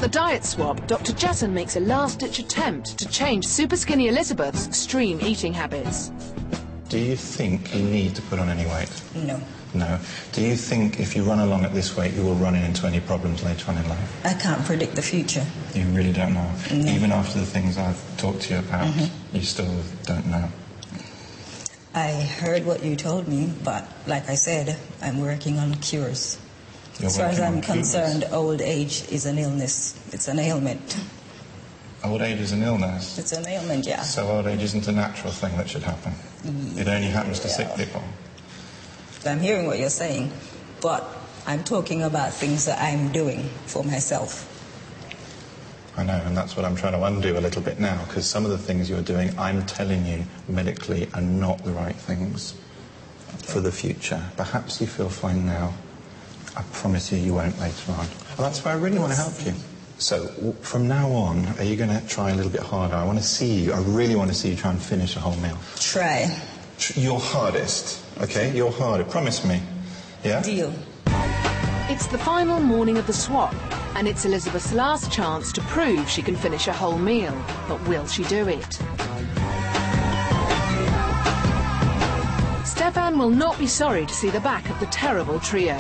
At the diet swap, Dr. Jason makes a last-ditch attempt to change Superskinny Elizabeth's extreme eating habits. Do you think you need to put on any weight? No. No. Do you think if you run along at this weight, you will run into any problems later on in life? I can't predict the future. You really don't know? No. Even after the things I've talked to you about, you still don't know? I heard what you told me, but like I said, I'm working on cures. As far as I'm concerned, old age is an illness. It's an ailment. Old age is an illness? It's an ailment, yeah. So old age isn't a natural thing that should happen? It only happens to sick people? I'm hearing what you're saying, but I'm talking about things that I'm doing for myself. I know, and that's what I'm trying to undo a little bit now, because some of the things you're doing, I'm telling you medically, are not the right things for the future. Perhaps you feel fine now. I promise you, you won't later on. Well, that's why I really want to help you. So, from now on, are you going to try a little bit harder? I want to see you, I really want to see you try and finish a whole meal. Try. Your hardest, okay? Your hardest. Promise me. Yeah? Deal. It's the final morning of the swap, and it's Elizabeth's last chance to prove she can finish a whole meal. But will she do it? Stefan will not be sorry to see the back of the terrible trio.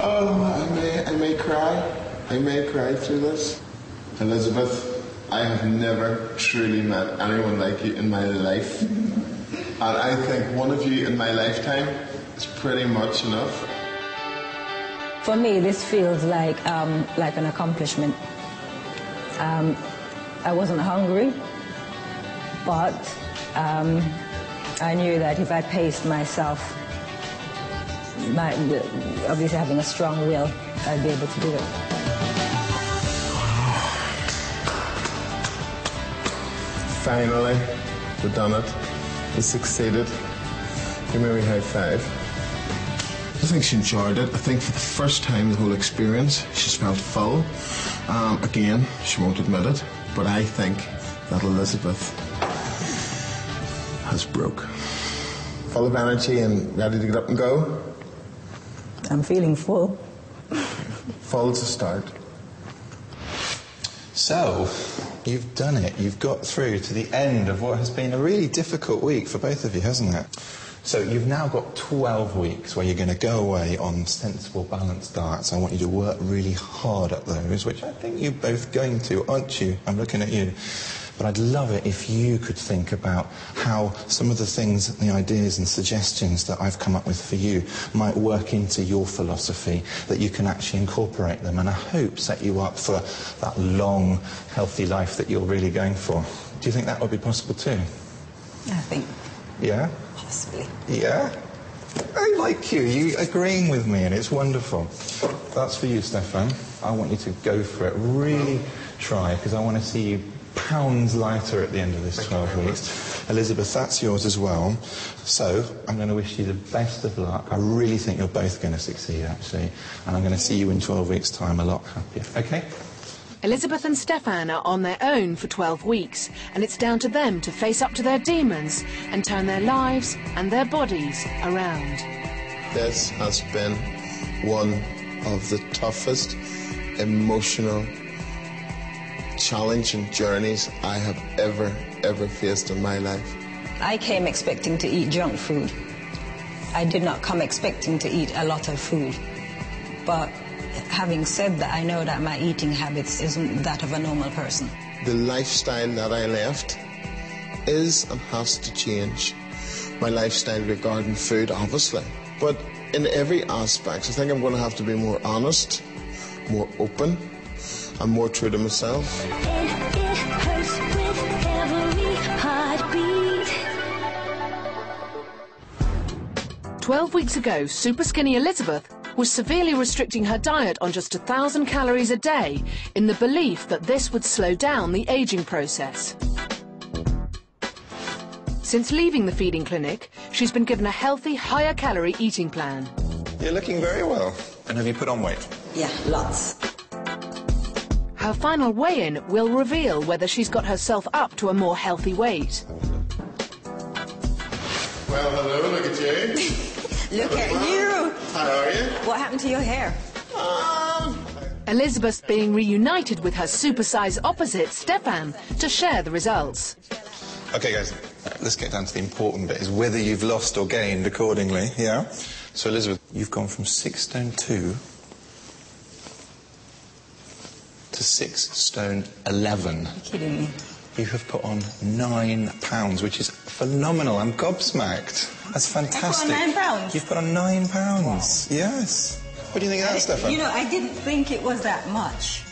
Oh, I may cry. I may cry through this. Elizabeth, I have never truly met anyone like you in my life. And I think one of you in my lifetime is pretty much enough. For me, this feels like an accomplishment. I wasn't hungry, but I knew that if I paced myself, obviously having a strong will, I'd be able to do it. Finally, we've done it. We succeeded. Give me a wee high five. I think she enjoyed it. I think for the first time the whole experience, she's felt full. Again, she won't admit it, but I think that Elizabeth has broke. Full of energy and ready to get up and go. I'm feeling full. Full to start. So, you've done it. You've got through to the end of what has been a really difficult week for both of you, hasn't it? So you've now got 12 weeks where you're going to go away on sensible, balanced diets. I want you to work really hard at those, which I think you're both going to, aren't you? I'm looking at you. But I'd love it if you could think about how some of the things, the ideas and suggestions that I've come up with for you might work into your philosophy, that you can actually incorporate them, and I hope set you up for that long, healthy life that you're really going for. Do you think that would be possible too? I think. Yeah? Possibly. Yeah? I like you. You agreeing with me, and it's wonderful. That's for you, Stefan. I want you to go for it. Really try, because I want to see you pounds lighter at the end of this 12 weeks. Elizabeth, that's yours as well. So, I'm going to wish you the best of luck. I really think you're both going to succeed, actually. And I'm going to see you in 12 weeks' time a lot happier. Okay? Elizabeth and Stefan are on their own for 12 weeks, and it's down to them to face up to their demons and turn their lives and their bodies around. This has been one of the toughest emotional challenging journeys I have ever faced in my life. I came expecting to eat junk food. I did not come expecting to eat a lot of food. But having said that, I know that my eating habits isn't that of a normal person. The lifestyle that I left is and has to change. My lifestyle regarding food, obviously. But in every aspect, I think I'm going to have to be more honest, more open, and more true to myself. It hurts with every heartbeat. 12 weeks ago, Superskinny Elizabeth was severely restricting her diet on just 1,000 calories a day in the belief that this would slow down the aging process. Since leaving the feeding clinic, she's been given a healthy, higher-calorie eating plan. You're looking very well. And have you put on weight? Yeah, lots. Her final weigh-in will reveal whether she's got herself up to a more healthy weight. Well, hello, look at you. Look at you. How are you? What happened to your hair? Elizabeth being reunited with her Supersize opposite, Stefan, to share the results. Okay, guys, let's get down to the important bit, is whether you've lost or gained accordingly, yeah? So, Elizabeth, you've gone from 6 stone 2 to 6 stone 11. You're kidding me. You have put on 9 pounds, which is phenomenal. I'm gobsmacked. That's fantastic. I put on 9 pounds? You've put on 9 pounds. Wow. Yes. What do you think of that, Stefan? You know, I didn't think it was that much.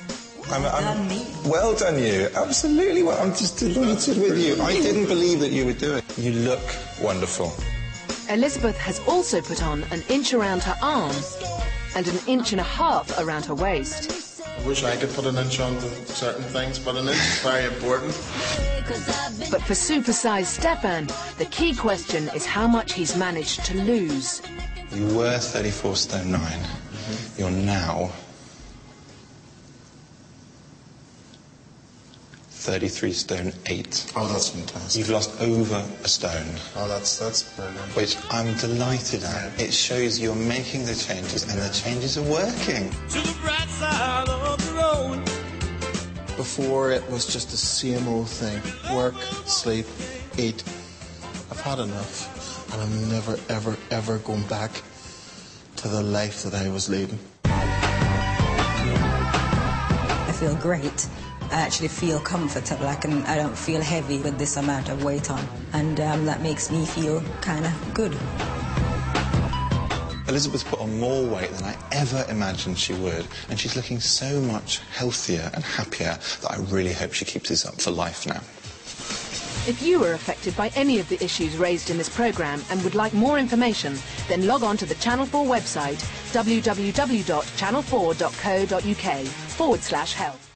Well done, you. Absolutely. Well, I'm just delighted with you. I didn't believe that you would do it. You look wonderful. Elizabeth has also put on an inch around her arm and an inch and a half around her waist. I wish I could put an inch on certain things, but an inch is very important. But for Supersize Stefan, the key question is how much he's managed to lose. You were 34 stone 9. You're now 33 stone 8. Oh, that's fantastic. You've lost over a stone. Oh, that's brilliant. Which I'm delighted at. It shows you're making the changes and the changes are working. To the bright side of the road. Before it was just the same old thing. Work, sleep, eat. I've had enough. And I'm never, ever, ever going back to the life that I was leading. I feel great. I actually feel comfortable. I don't feel heavy with this amount of weight on. And that makes me feel kind of good. Elizabeth's put on more weight than I ever imagined she would. And she's looking so much healthier and happier that I really hope she keeps this up for life now. If you were affected by any of the issues raised in this programme and would like more information, then log on to the Channel 4 website, www.channel4.co.uk/health.